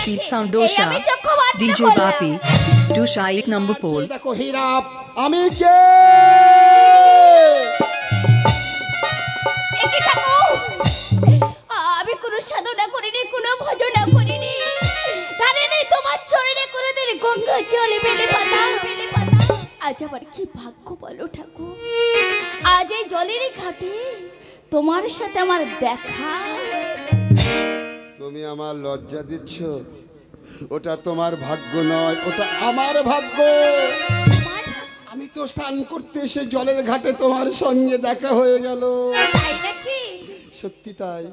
Rashid Sound Dosha, DJ Bapi, Dosha 8 number pole. দেখো হীরা আমি কে একি ঠাকুর আমি কোনো সাধনা করিনি কোনো ভজনা করিনি জানেনই তোমার চরণে কোনোদিন গঙ্গা জল বেলে পাতা আজ আমার কি ভাগ্য বলো ঠাকুর আজ এই জলের ঘাটে তোমার সাথে আমার দেখা তুমি আমার লজ্জা দিচ্ছ ওটা তোমার ভাগ্য নয় ওটা আমার ভাগ্য আমি তো স্নান করতে এসে জলের ঘাটে তোমার সঙ্গে দেখা হয়ে গেল তাই নাকি সত্যি তাই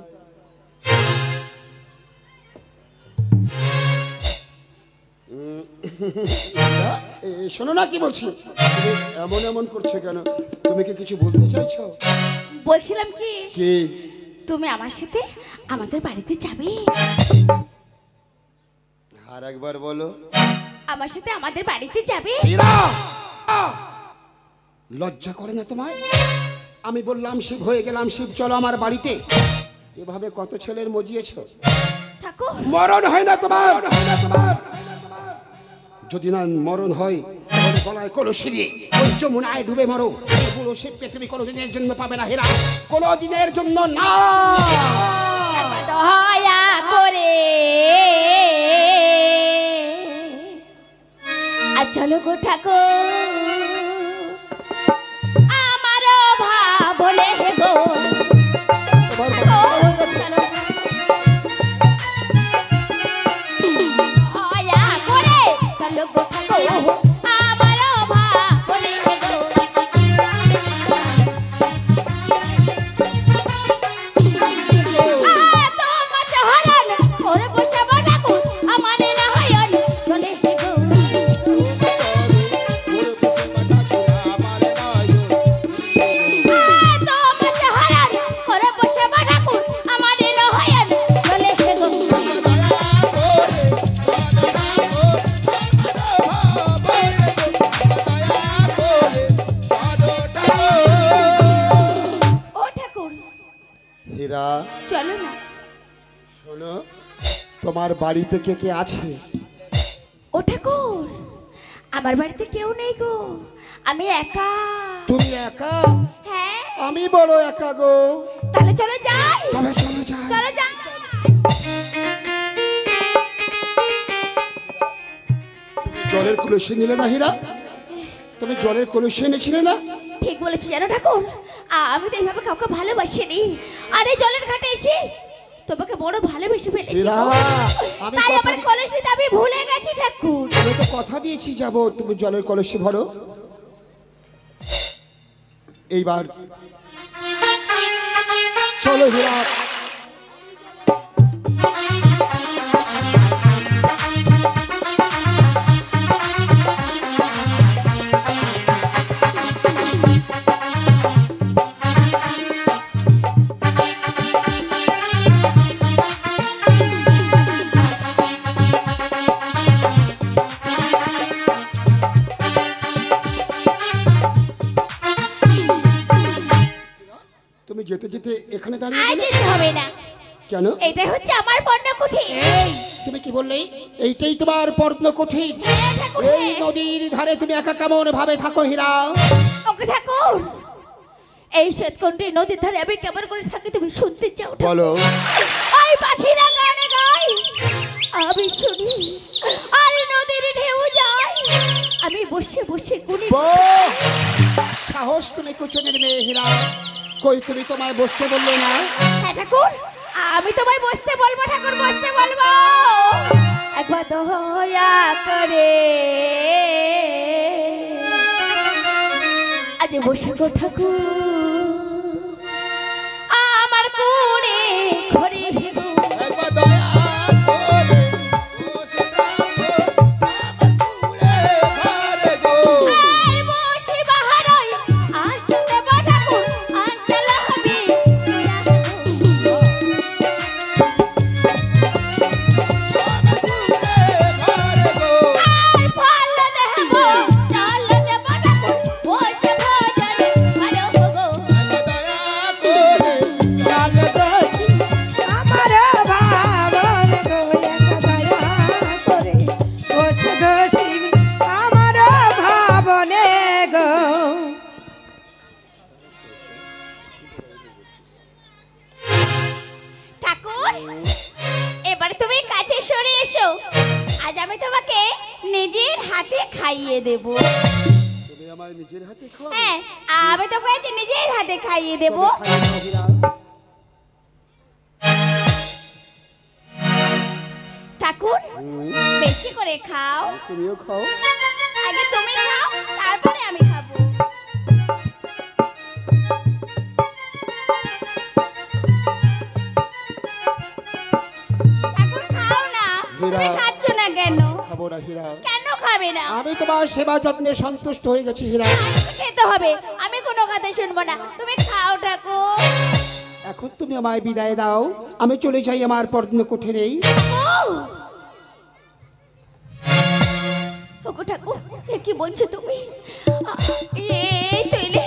শোনো না কি বলছি এমন এমন করছে কেন তুমি কি কিছু বলতে চাইছো বলছিলাম কি কি তুমি আমার সাথে আমাদের বাড়িতে যাবে আর একবার বলো আমার সাথে আমাদের বাড়িতে যাবে লজ্জা করে না তোমায় আমি বললাম শিব হয়ে গেলাম শিব চলো আমার বাড়িতে এভাবে কত ছেলের মজিয়েছো ঠাকুর মরণ হয় না তোমার যদি না মরণ হয় তাহলে গলায় কলসি দিয়ে ওই যমুনায় ডুবে মরো পুরো সে পৃথিবী কোনোদিনের জন্য পাবে না হেরা কোনোদিনের জন্য না দয়া করে আর চলো গো ঠাকুর আমার ভাবলে গো দয়া করে চলো গো ঠাকুর আমার ভাবলে গো হীরা চলো না শোনো তোমার বাড়িতে কে কে আছে ও ঠাকুর আমার বাড়িতে কেউ নেই গো আমি একা তুমি একা হ্যাঁ আমি বড় একা গো তাহলে চলো যাই তবে চলো যাই চলো যাই জলের কলসি নিলে না হীরা তুমি জলের কলসি এনেছিলে না ঠিক বলেছি জানো ঠাকুর আমি তো এইভাবে কাউকে ভালোবাসিনি আর এই জলের ঘাটে এসে তোমাকে বড় ভালোবেসে ফেলেছি হীরা, আমি তাই কথা আমার কলসিতে আমি ভুলে গেছি ঠাকুর আমি তো কথা দিয়েছি যাব তুমি জলের কলসি ভরো এইবার চলো হীরা তুমি যেতে যেতে এখানে দাঁড়িয়ে আর গেলে যেতে হবে না কেন এটাই হচ্ছে আমার পর্ণকুঠি তুমি কি বললে এইটাই তোমার পর্ণকুঠি এই নদীর ধারে তুমি একা কেমন ভাবে থাকো হীরা ওকে ঠাকুর এই শ্বেতকুণ্ডী নদীর ধারে আমি কেমন করে থাকি তুমি শুনতে চাও ঠাকুর? বলো ওই পাখিরা গানে গায় আমি শুনি আর নদীর ঢেউ যায় আমি বসে বসে গুনি বউ, সাহস তুমি কুচনের মেয়ে হীরা কই তুমি তোমায় বসতে বললে না হ্যাঁ ঠাকুর আমি তোমায় বসতে বলবো ঠাকুর বসতে বলবো একবার দয়া করে আজ বসে গো ঠাকুর আমার কোণে ঘরে গো একবার দয়া করে আর বসে বাহারই আসতে বা ঠাকুর আঞ্চল হবে আর ফল দেব চাল দেব ঠাকুর বসে ভজন করো গো আছে সরে এসো, আজ আমি তোমাকে নিজের হাতে খাইয়ে দেব। তুমি আমায় নিজের হাতে খাও? হ্যাঁ, আমি তোকে আজ নিজের হাতে খাইয়ে দেব। ঠাকুর বেশি করে খাও। তুমিও খাও। আগে তুমি খাও, তারপরে আমি খাবো। ঠাকুর খাও না, তুমি খাচ্ছ না কেন? খাবো না হীরা। কেন খাবে না? আমি তোমার সেবা যত্নে সন্তুষ্ট হয়ে গেছি হীরা। খেতে হবে, আমি কোনো কথা শুনবো না, তুমি খাও ঠাকুর। এখন তুমি আমায় বিদায় দাও, আমি চলে যাই আমার পর্ণ কুঠিরে। ওগো ঠাকুর, এ কি বলছো তুমি? এই তৈলে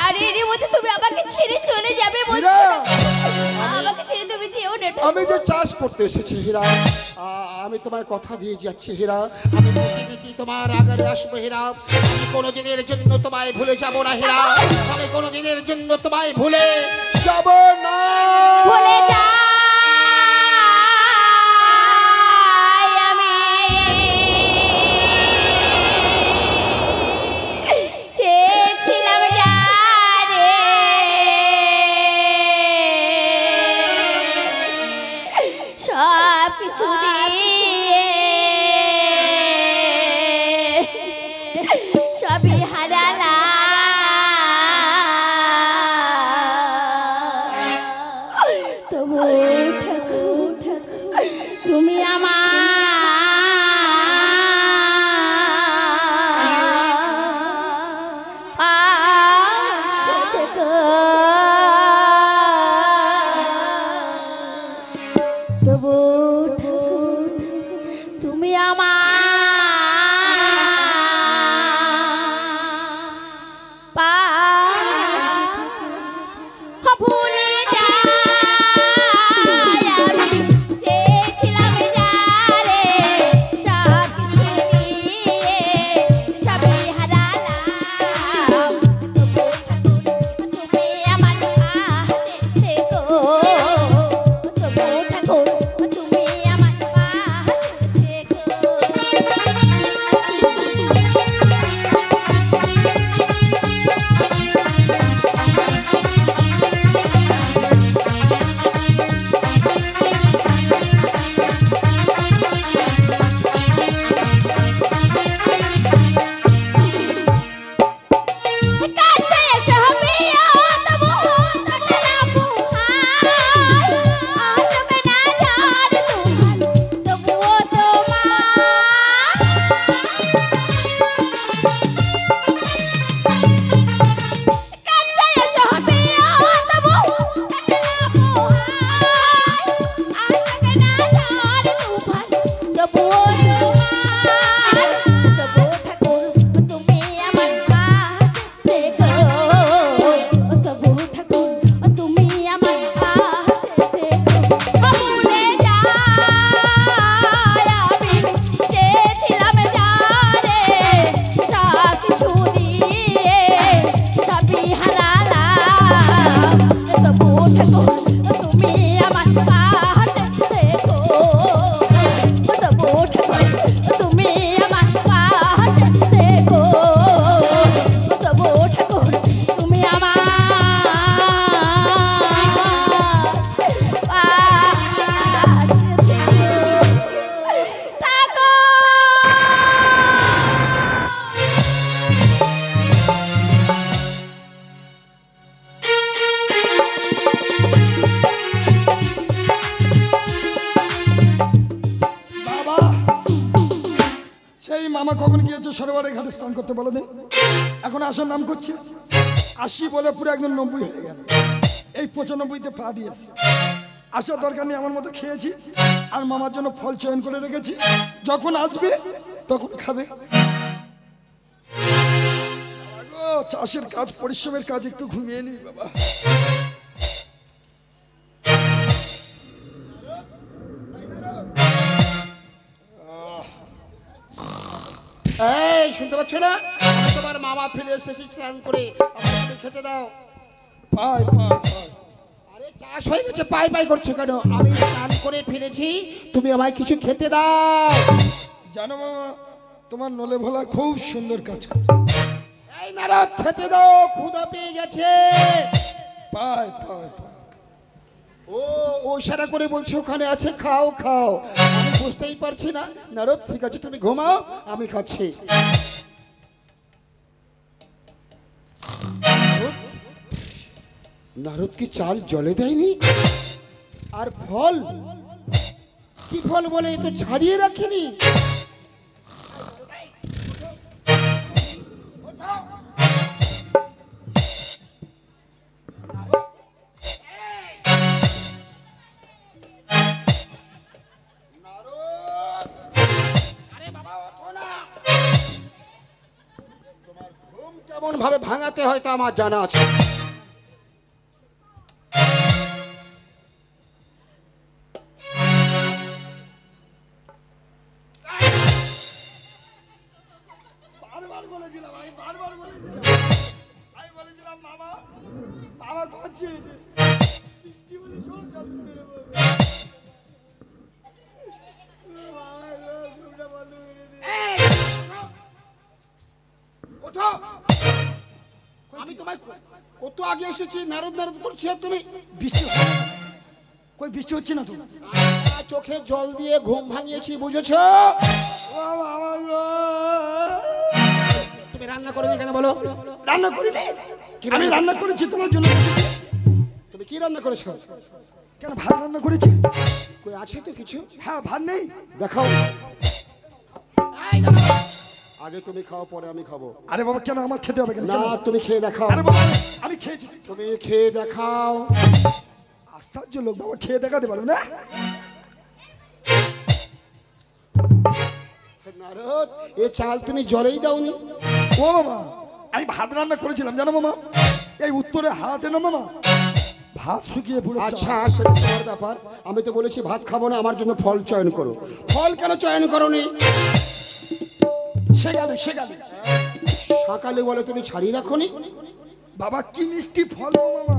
আর এর মধ্যে তুমি আমাকে ছেড়ে চলে যাবে বলছো? আমাকে ছেড়ে তুমি যেও না। আমি যে চাষ করতে এসেছি হীরা, আমি তোমায় কথা দিয়ে যাচ্ছি হীরা, আমি প্রতিনিধি তোমার আগারে আসবো হীরা। আমি কোনোদিনের জন্য তোমায় ভুলে যাব না হীরা, আমি কোনোদিনের জন্য তোমায় ভুলে যাব না। ভুলে যা সবই হারালা। তবু ঠাকুর তুমি আমার তবু ঠাকুর তুমি আমার ভুলে যাই আমি চেয়েছিলাম যারে সব কিছু দিয়ে সবই হারালাম। তুমি আমার পাশে থেকো, তবু ঠাকুর তুমি আমার পাশে থেকো। মামা কখন গিয়েছে সরোবরের ঘাটে স্নান করতে বলে দিন। এখন আসার নাম করছে, 80 বলে পুরো একদম 90 হয়ে গেল। এই 95তে পা দিয়েছে। আসার দরকার নেই, আমার মতো খেয়েছি আর মামার জন্য ফল চয়ন করে রেখেছি, যখন আসবে তখন খাবে। চাষের কাজ, পরিশ্রমের কাজ, একটু ঘুমিয়ে নি বাবা। এই শুনতে পাচ্ছ না? তোমার মামা ফিরে এসেছি স্নান করে, আমাকে খেতে দাও। পাই পাই পাই। আরে চাষ হয়ে গেছে, পাই পাই করছো কেন? আমি স্নান করে ফিরেছি, তুমি আমায় কিছু খেতে দাও। জানো মামা, তোমার নলে ভোলা খুব সুন্দর কাজ করে। এই নারদ, খেতে দাও, ক্ষুধা পেয়ে গেছে। পায় পায় পায়। ও ইশারা করে বলছে ওখানে আছে, খাও খাও। আমি বুঝতেই পারছি না। নারদ ঠিক আছে, তুমি ঘুমাও, আমি খাচ্ছি। নারদ কি চাল জলে দেয়নি? আর ফল কি ফল বলে, এ তো ছাড়িয়ে রাখিনি। তোমার ঘুম কেমন ভাবে ভাঙাতে হয় তা আমার জানা আছে। বারবার বলেছিলাম, আমি বারবার বলেছিলাম, আমি বলেছিলাম মামা, বাবা খাচ্ছে বৃষ্টি বলে সব জল মেরে পড়বে। ওঠো, আমি তোমায় কত আগে এসেছি, নারদ নারদ করছি, আর তুমি বৃষ্টি হচ্ছে না। কই বৃষ্টি হচ্ছে না তো? চোখে জল দিয়ে ঘুম ভাঙিয়েছি, বুঝেছো? ও বাবা গো, তুমি রান্না করোনি কেন বলো? রান্না করিনি। আমি রান্না করেছি তোমার জন্য। তুমি কি রান্না করেছো? কেন ভাত রান্না করেছি? কই আছে তো কিছু? হ্যাঁ, ভাত নেই? দেখাও। আগে তুমি খাও, পরে আমি খাবো। আরে বাবা, কেন আমার খেতে হবে কেন? না, তুমি খেয়ে দেখাও। আরে বাবা, আমি খেয়েছি। তুমি খেয়ে দেখাও। আশ্চর্য লোক বাবা, খেয়ে দেখাতে পারবে না? নারদ, এ চাল তুমি জলেই দাওনি। ও মামা, আমি ভাত রান্না করেছিলাম জানো মামা, এই উত্তরে হাতে না মামা, ভাত শুকিয়ে পুরো। আচ্ছা, সেটা তোমার ব্যাপার। আমি তো বলেছি ভাত খাবো না, আমার জন্য ফল চয়ন করো। ফল কেন চয়ন করোনি? সে গেল সে গেল। সকালে বলে তুমি ছাড়িয়ে রাখোনি। বাবা কি মিষ্টি ফল গো মামা,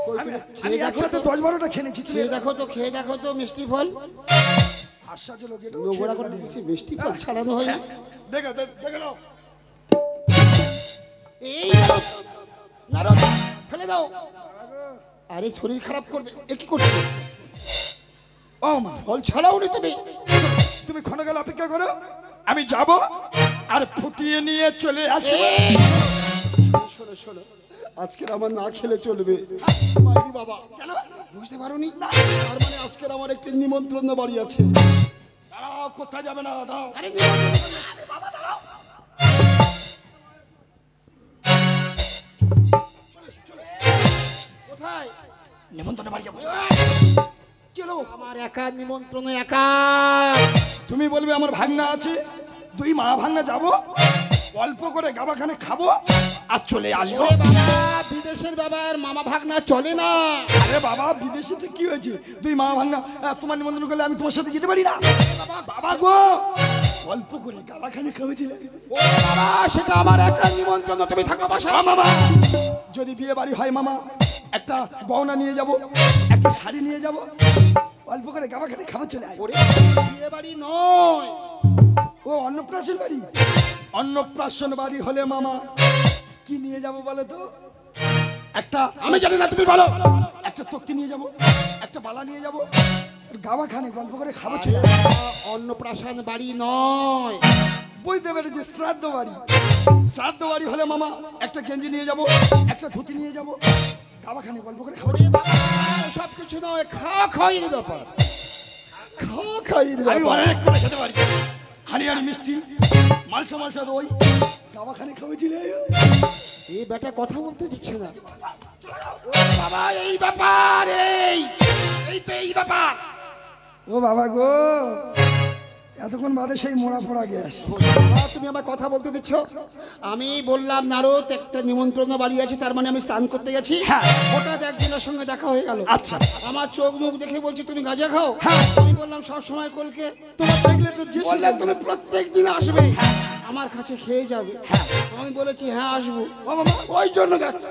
কই আমি তুমি আমি খেয়ে দেখো একসাথে তো, 10-12টা খেয়েছি। খেয়ে দেখো তো, খেয়ে দেখো তো মিষ্টি ফল। আশ্চর্য লোক, এটা নোংরা করে দিয়েছি, মিষ্টি ফল ছাড়ানো হয়নি। দেখো দেখো নাও। এই নারদ, নারদ, ফেলে দাও। আরে শরীর খারাপ করবে, এ কি করছো? ও মা, ফল ছাড়াওনি তুমি। তুমি ক্ষণকাল অপেক্ষা করো, আমি যাব আর ফুটিয়ে নিয়ে চলে আসবো। শোনো শোনো, আজকের আমার না খেলে চলবে। মাইরি বাবা, বুঝতে পারোনি? তার মানে আজকের আমার একটি নিমন্ত্রণ বাড়ি আছে। দাঁড়াও, কোথায় যাবে না, দাঁড়াও। আরে নিমন্ত্রণ, আরে বাবা দাঁড়াও। কোথায়? নিমন্ত্রণে বাড়ি যাবো। কি হলো? আমার একা নিমন্ত্রণ, একা। তুমি বলবে আমার ভাগনা আছে, 2 মা ভাগনা যাবো, অল্প করে গাবাখানে খাবো আর চলে আসবো। ওরে বাবা, বিদেশের বাবার মামা ভাগনা চলে না। আরে বাবা, বিদেশিতে কি হয়েছে? 2 মা ভাগনা তোমার নিমন্ত্রণ করলে আমি তোমার সাথে যেতে পারি না? বাবা গো, অল্প করে গাবাখানে খাওয়াছিলে। ওরে বাবা, সেটা আমার একা নিমন্ত্রণ, তুমি থাকো বাসা। মামা, যদি বিয়ে বাড়ি হয় মামা, একটা গহনা নিয়ে যাব, একটা শাড়ি নিয়ে যাব, অল্প করে গাবাখানে খাবার চলে আসবো। ওরে বিয়ে বাড়ি নয়, ও অন্নপ্রাশন বাড়ি। অন্নপ্রাশন বাড়ি হলে মামা কি নিয়ে যাব বলো তো? একটা, আমি জানি না, তুমি বলো। একটা তক্তি নিয়ে যাব, একটা বালা নিয়ে যাব, গাবাখানে গল্প করে খাবার চলে আসবো। অন্নপ্রাশন বাড়ি নয়, বুঝতে পেরেছি, শ্রাদ্ধ বাড়ি। শ্রাদ্ধ বাড়ি হলে মামা একটা গেঞ্জি নিয়ে যাব, একটা ধুতি নিয়ে যাব, গাবাখানে গল্প করে খাবার চলে আসবো। সব কিছু নয়, খাওয়া খাওয়াইয়ের ব্যাপার। খাওয়া খাওয়াইয়ের আমি ব্যাপার। অনেক করে খেতে পারি, হানি হানি মিষ্টি, মালসা মালসা দই, গাবাখানে খাওয়াইছিলে। এই বেটা কথা বলতে দিচ্ছে না। ও বাবা, এই ব্যাপার, এই তো এই ব্যাপার। ও বাবা গো, এতক্ষণ বাদে সেই মোড়া পড়া গ্যাস। বাবা, তুমি আমার কথা বলতে দিচ্ছ? আমি বললাম নারদ একটা নিমন্ত্রণ বাড়ি আছে, তার মানে আমি স্নান করতে গেছি। হ্যাঁ। হঠাৎ একজনের সঙ্গে দেখা হয়ে গেল। আচ্ছা। আমার চোখ মুখ দেখে বলছি তুমি গাঁজা খাও। হ্যাঁ। আমি বললাম সব সময় কলকে। তোমার দেখলে তো যে বললেন তুমি প্রত্যেক দিন আসবে, আমার কাছে খেয়ে যাবে। আমি বলেছি হ্যাঁ আসবো, ও মামা, ওই জন্য যাচ্ছি।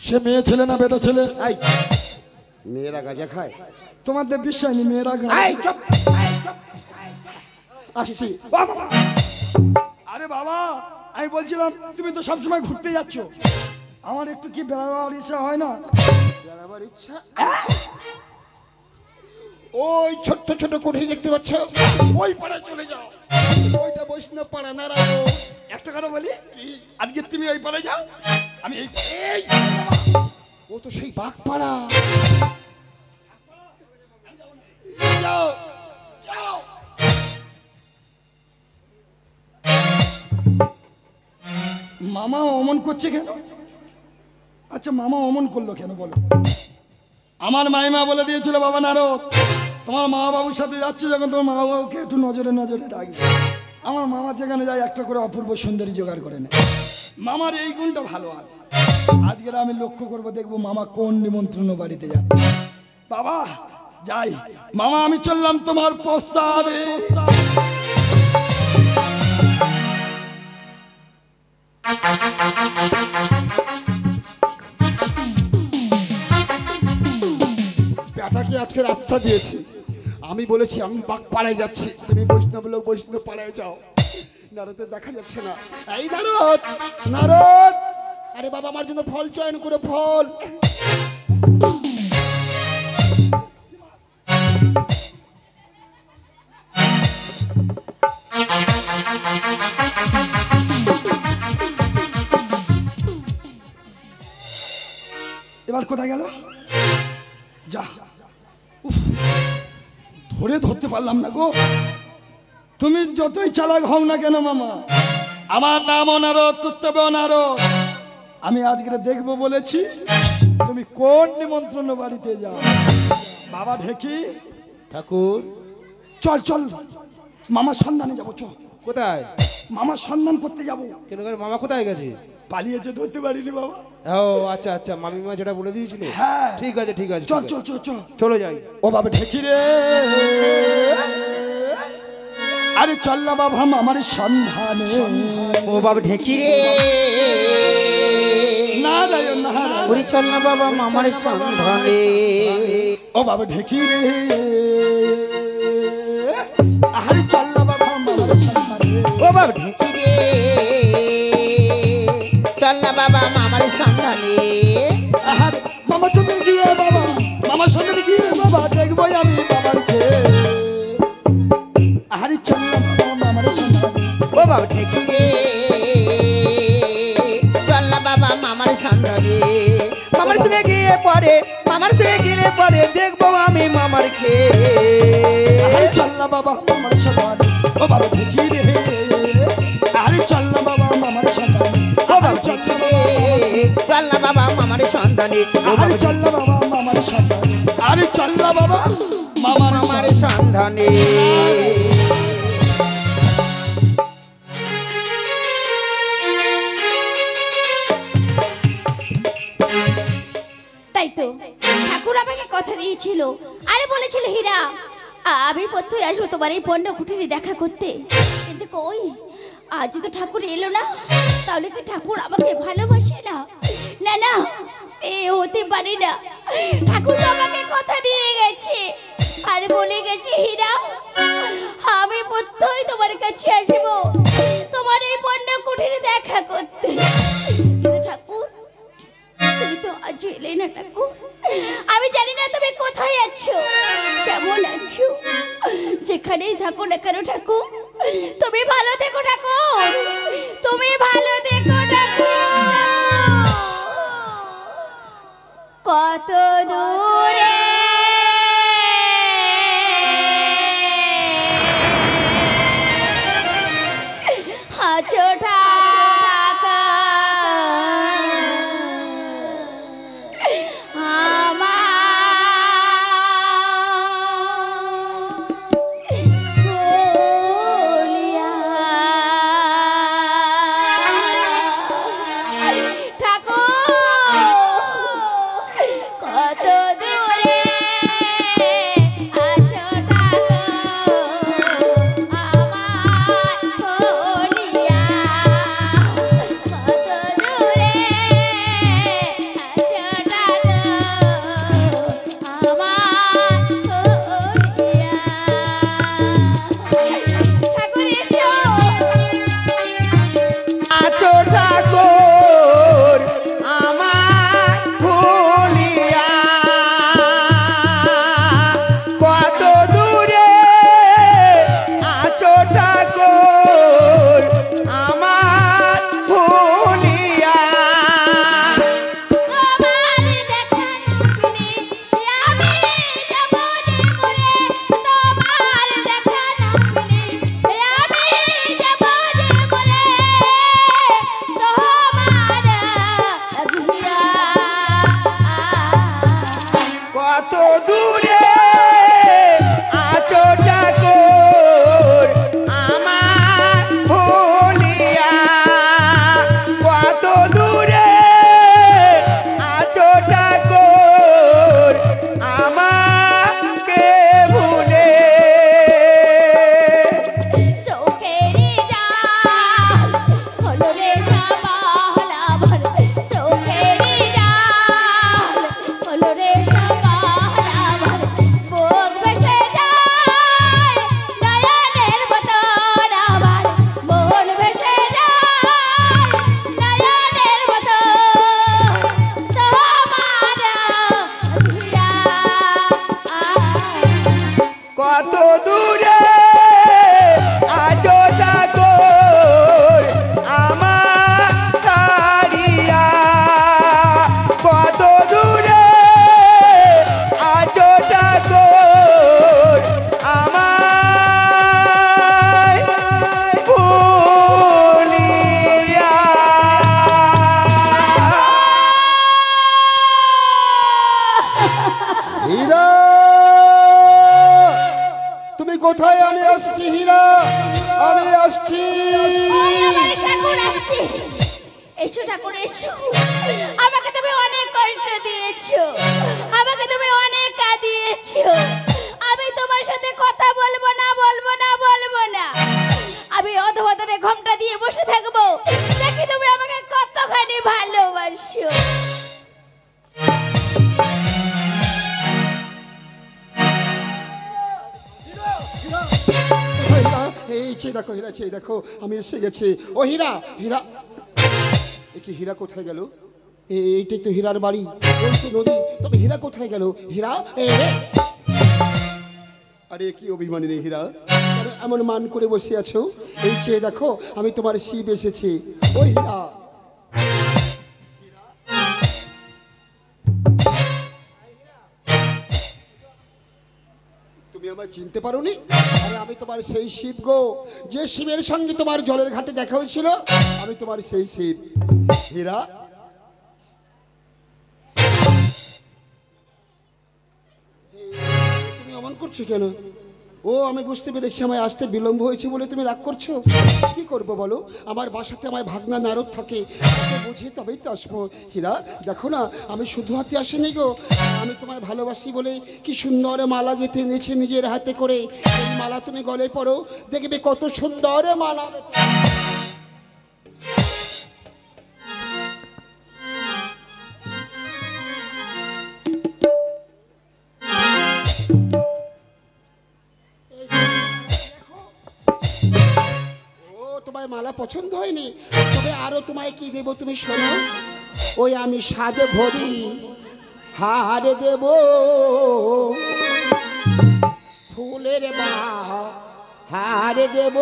সে মেয়ে ছেলে না বেটা ছেলে? এই মেয়েরা গাঁজা খায়? তোমাদের বিশ্বাস নেই মেয়েরা এই চুপ, আসছি। আরে বাবা আমি বলছিলাম তুমি তো সবসময় ঘুরতে যাচ্ছ, আমার একটু কি বেড়াবার ইচ্ছা হয় না? বেড়াবার ইচ্ছা? ওই ছোট্ট ছোট কোঠি দেখতে পাচ্ছ, ওই পাড়ায় চলে যাও। ওইটা বৈষ্ণব পাড়া, নারায়ণ। একটা কথা বলি, আজকে তুমি ওই পারে যাও, আমি এই এই ও তো সেই বাঘ পাড়া। যাও যাও। মামা অমন করছে কেন? আচ্ছা মামা অমন করলো কেন বলো? আমার মাইমা বলে দিয়েছিল বাবা নারদ, তোমার মা বাবুর সাথে যাচ্ছে যখন তোমার মা বাবুকে একটু নজরে নজরে ডাকবে। আমার মামা যেখানে যায় একটা করে অপূর্ব সুন্দরী জোগাড় করে নেয়। মামার এই গুণটা ভালো আছে। আজকের আমি লক্ষ্য করবো, দেখবো মামা কোন নিমন্ত্রণ বাড়িতে যাচ্ছে। বাবা যাই, মামা আমি চললাম তোমার প্রস্তাবে। বেটাকে আজকে রাস্তা দিয়েছি, আমি বলেছি আমি বাঘ পাড়ায় যাচ্ছি, তুমি বৈষ্ণব লোক বৈষ্ণব পাড়ায় যাও। নারদের দেখা যাচ্ছে না। এই নারদ, নারদ, আরে বাবা আমার জন্য ফল চয়ন করে, ফল। এবার কোথায় গেল? যা, উফ, ধরতে পারলাম না গো। তুমি যতই চালাক হও না কেন মামা, আমার নাম অনারদ, কর্তব্য অনারদ। আমি আজকে দেখবো বলেছি, তুমি কোন নিমন্ত্রণ বাড়িতে যাও। বাবা ঢেকি ঠাকুর, চল চল মামার সন্ধানে যাবো, চল। কোথায়? মামার সন্ধান করতে যাবো। কেন করে? মামা কোথায় গেছে? পালিয়েছে, ধরতে পারিনি বাবা। ও আচ্ছা আচ্ছা, মামিমা যেটা বলে দিয়েছিল। হ্যাঁ ঠিক আছে ঠিক আছে, চল ঠিক চল আছে। চল চল চলো যাই। ও বাবা ঢেকি রে, আরে চল না বাবা আমার সন্ধানে। ও বাবা ঢেকি রে, নারায়ণ নারায়ণ, ওরে চল না বাবা মামার সন্ধানে। ও বাবা ঢেকি রে, আরে চল না বাবা আমার সন্ধানে। ও বাবা ঢেকি রে, চল না বাবা মামার সন্ধানে। আরে মামার সঙ্গে গিয়ে বাবা, মামার সঙ্গে গিয়ে বাবা দেখবো আমি বাবার কে। আরে চল না বাবা আমার সন্ধানে। ও বাবা ঢেকি রে, চল না বাবা মামার সন্ধানে। মামার সঙ্গে গিয়ে পরে, মামার সঙ্গে গেলে পরে দেখবো আমি মামার খেয়ে। আরে চল না বাবা আমার সন্ধানে। ও বাবা ঢেকি রে, আরে চল না বাবা আমার সন্ধানে। ও বাবা ঢেকি রে, চল না বাবা মামার সন্ধানে। আরে চল না বাবা মামার সন্ধানে। আরে চল না বাবা মামার মামার সন্ধানে। তাই তো ঠাকুর আমাকে কথা দিয়েছিল, আরে বলেছিল হীরা আমি প্রত্যেক আসবো তোমার এই পণ্য কুটিরে দেখা করতে, কিন্তু কই আজ তো ঠাকুর এলো না। তাহলে কি ঠাকুর আমাকে ভালোবাসে না? না না, এ হতে পারে না। ঠাকুর তো আমাকে কথা দিয়ে গেছে, আর বলে গেছে হীরা আমি প্রত্যেক তোমার কাছে আসবো তোমার এই পণ্য কুটিরে দেখা করতে। কিন্তু ঠাকুর তুমি তো আজ এলে না ঠাকুর, আমি জানি না তুমি কোথায় আছো, কেমন আছো। যেখানেই থাকো না কেন ঠাকুর তুমি ভালো থেকো ঠাকুর, তুমি ভালো থেকো ঠাকুর। কত দূরে আছো ঠাকা ঠাকুর কত দূরে কোথায়? আমি আসছি হীরা, আমি আসছি। এসো ঠাকুর এসো। আমাকে তুমি অনেক কষ্ট দিয়েছো, আমাকে তুমি অনেক কাঁদিয়েছো। আমি তোমার সাথে কথা বলবো না, বলবো না, বলবো না। আমি অধবদরে ঘোমটা দিয়ে বসে থাকবো, দেখি তুমি আমাকে কতখানি ভালোবাসো। এই চেয়ে দেখো হীরা, চেয়ে দেখো আমি এসে গেছি। ও হীরা, হীরা, এ কি হীরা কোথায় গেল? এইটাই তো হীরার বাড়ি, এই তো নদী। তবে হীরা কোথায় গেল? হীরা, আরে কি অভিমানী নেই হীরা, এমন মান করে বসে আছো? এই চেয়ে দেখো আমি তোমার শিব এসেছি। ও হীরা, তুমি আমায় চিনতে পারোনি? আরে আমি তোমার সেই শিব গো, যে শিবের সঙ্গে তোমার জলের ঘাটে দেখা হয়েছিল। আমি তোমার সেই শিব। হীরা, তুমি অমন করছো কেন? ও আমি বুঝতে পেরেছি, আমায় আসতে বিলম্ব হয়েছে বলে তুমি রাগ করছো। কি করবো বলো, আমার বাসাতে আমার ভাগনা নারদ থাকে, বুঝে তবেই তো আসবো। হীরা দেখো না, আমি শুধু হাতে আসিনি গো, আমি তোমায় ভালোবাসি বলে কি সুন্দর মালা গেঁথে এনেছে নিজের হাতে করে। এই মালা তুমি গলে পড়ো, দেখবে কত সুন্দর মালা। তোমায় মালা পছন্দ হয়নি? তবে আরো তোমায় কি দেব তুমি শোনো। ওই আমি সাদে ভরি হারে দেব, ফুলের হারে দেব,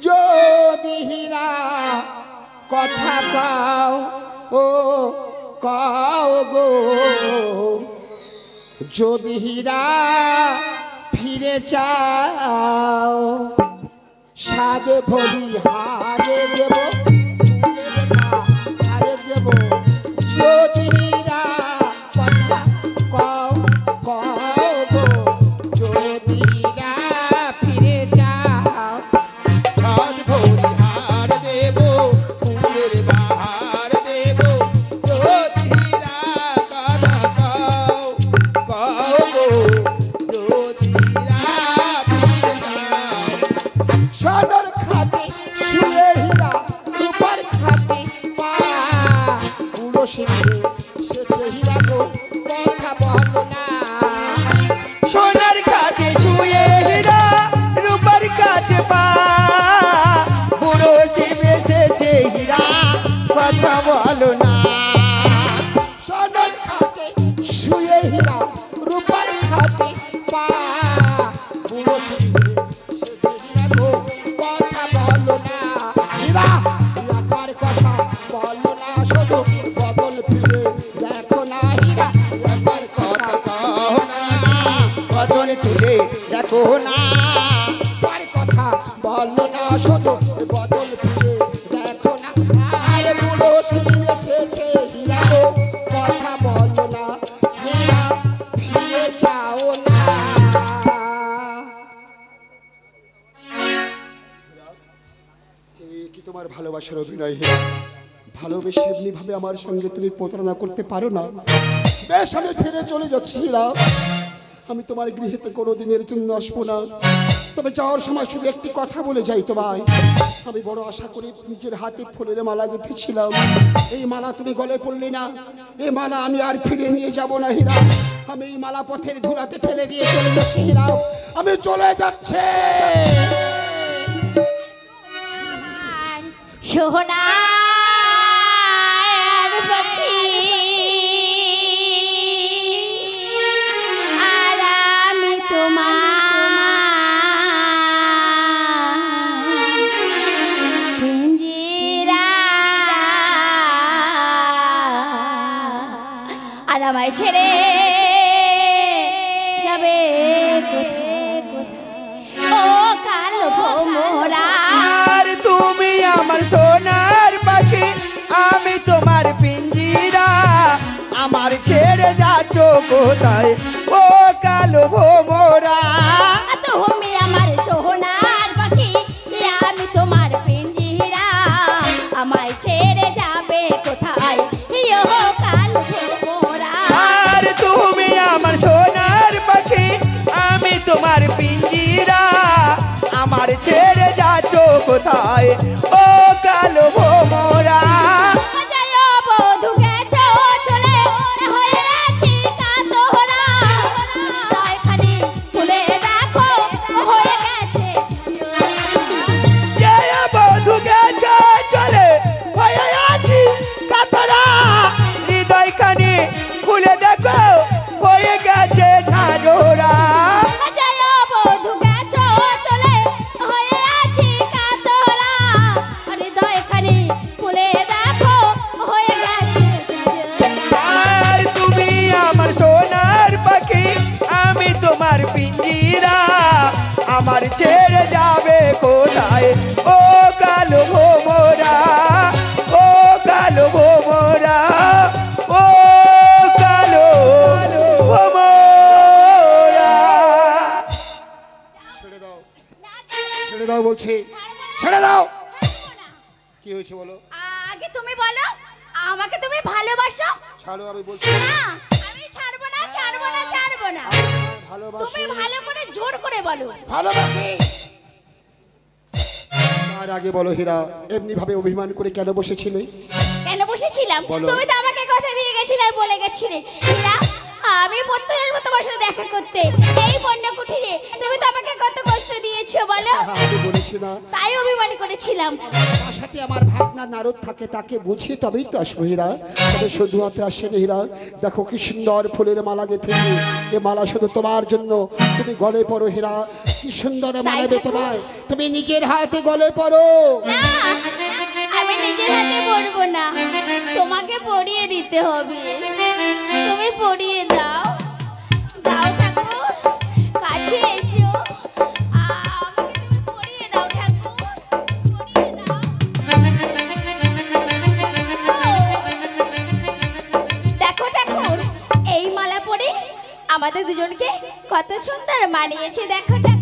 যদি হীরা কথা কাও ও কাও গো, যদি হীরা ফিরে চাও, সাদে ভরি হারে দেব, হারে দেব, যদি হীরা কথা কও কও গো, যদি হীরা ফিরে চাও, সাদে ভরি হারে দেব, ফুলের বাহার দেব, যদি হীরা কথা কও কও গো, যদি হীরা ফিরে চাও। সোনার খাটে শুয়ে হীরা, রূপার খাটে পা, পুরো শিখে সেচে হীরা গো, কথা বলো না। সোনার কাঠে শুয়ে হীরা, রূপার কাঠে পা, বুড়ো শিব এসেছে হীরা, কথা বলো না। সোনার খাটে শুয়ে হীরা, রূপার খাটে পা, পুরো শিখে সেচে হীরা গো, কথা বলো না। হীরা একবার কথা বলো না, শুধু বদল ফিরে দেখো না। হীরা একবার কথা কও না, বদন তুলে দেখো না। একবার কথা বলো না, শুধু বদল ফিরে দেখো না। আর বুড়ো শিবে এসেছে হীরা গো, কথা বলো না। হীরা ফিরে যাও না। কি তোমার ভালোবাসার অভিনয় হীরা? ভালোবেসে এমনি ভাবে আমার সঙ্গে তুমি প্রতারণা করতে পারো না। বেশ আমি ফিরে চলে যাচ্ছি হীরা, আমি তোমার গৃহেতে কোনো দিনের জন্য আসবো না। তবে যাওয়ার সময় শুধু একটি কথা বলে যাই তোমায়। আমি বড় আশা করি নিজের হাতে ফুলের মালা গেঁথেছিলাম, এই মালা তুমি গলে পড়লে না। এই মালা আমি আর ফিরে নিয়ে যাব না হীরা, আমি এই মালা পথের ধুলাতে ফেলে দিয়ে চলে যাচ্ছি হীরা, আমি চলে যাচ্ছি। সোনার পাখি আর আমি তোমার পিঞ্জিরা, আর আমায় ছেড়ে যাবে কোথায় কোথায়, ও কালো ভোমরা। আর তুমি আমার সোনার পাখি, আমি তোমার পিঞ্জিরা, আমার ছেড়ে যাচ্ছ কোথায়, ও কাল কালো ভোমরা। তুমি আমার সোনার পাখি, আমি তোমার পিঞ্জিরা, আমায় ছেড়ে যাবে কোথায় ইয়ো কালো ভোমরা। আর তুমি আমার সোনার পাখি, আমি তোমার পিঞ্জিরা, আমার ছেড়ে যাচ্ছ কোথায় ও কালো ভোমরা। জয় বধূ গেছো চলে, হয়ে আছি কাতরা, দয়খানি খুলে দেখো হয়ে গেছে। জয় বধূ গেছো চলে, হয়ে আছি কাতরা, হৃদয়খানি খুলে দেখো হয়ে গেছে ঝাঁঝরা। জয় বধূ গেছো চলে, হয়ে আছি কাতরা, হৃদয়খানি খুলে দেখো হয়ে গেছে। আর তুমি আমার সোনার পাখি, আমি তোমার পিঞ্জিরা, আমার ছেড়ে যাবে কোথায় ও কালো ভোমরা, ও কালো ভোমরা, ও কালো ভোমরা। ছেড়ে দাও, ছেড়ে দাও বলছি, ছেড়ে দাও। কি হয়েছে বলো? আগে তুমি বলো, আমাকে তুমি ভালোবাসো? ছাড়ো, আমি বলছি না, আমি ছাড়বো না, ছাড়বো না, ছাড়বো না। ভালোবাসি, তুমি ভালো করে জোর করে বলো। ভালোবাসি। তার আগে বলো হীরা, এমনি ভাবে অভিমান করে কেন বসেছিলে? কেন বসেছিলাম? বলো। তুমি তো আমাকে কথা দিয়ে গেছিলে আর বলে গেছিলে হীরা, আমি প্রত্যেক আসবো তোমার সাথে দেখা করতে এই বন্যা কুঠিরে। তুমি তো আমাকে কত কষ্ট দিয়েছো বলো। আমি বলেছি না তাই অভিমান করেছিলাম। তার সাথে আমার ভাবনা নারদ থাকে, তাকে বুঝিয়ে তবেই তো আসবো হীরা। তবে শুধু হাতে আসেনি হীরা, দেখো কি সুন্দর ফুলের মালা গেঁথেছি, এ মালা শুধু তোমার জন্য, তুমি গলে পড়ো হীরা, কি সুন্দর মানাবে তোমায়, তুমি নিজের হাতে গলে পড়ো। না, আমি নিজের হাতে পরবো না, তোমাকে পরিয়ে দিতে হবে। তুমি পরিয়ে দাও, দাও ঠাকুর, কাছে এসো, আমাকে তুমি পরিয়ে দাও ঠাকুর, পরিয়ে দাও। দেখো ঠাকুর, এই মালা পরে আমাদের দুজনকে কত সুন্দর মানিয়েছে, দেখো ঠাকুর।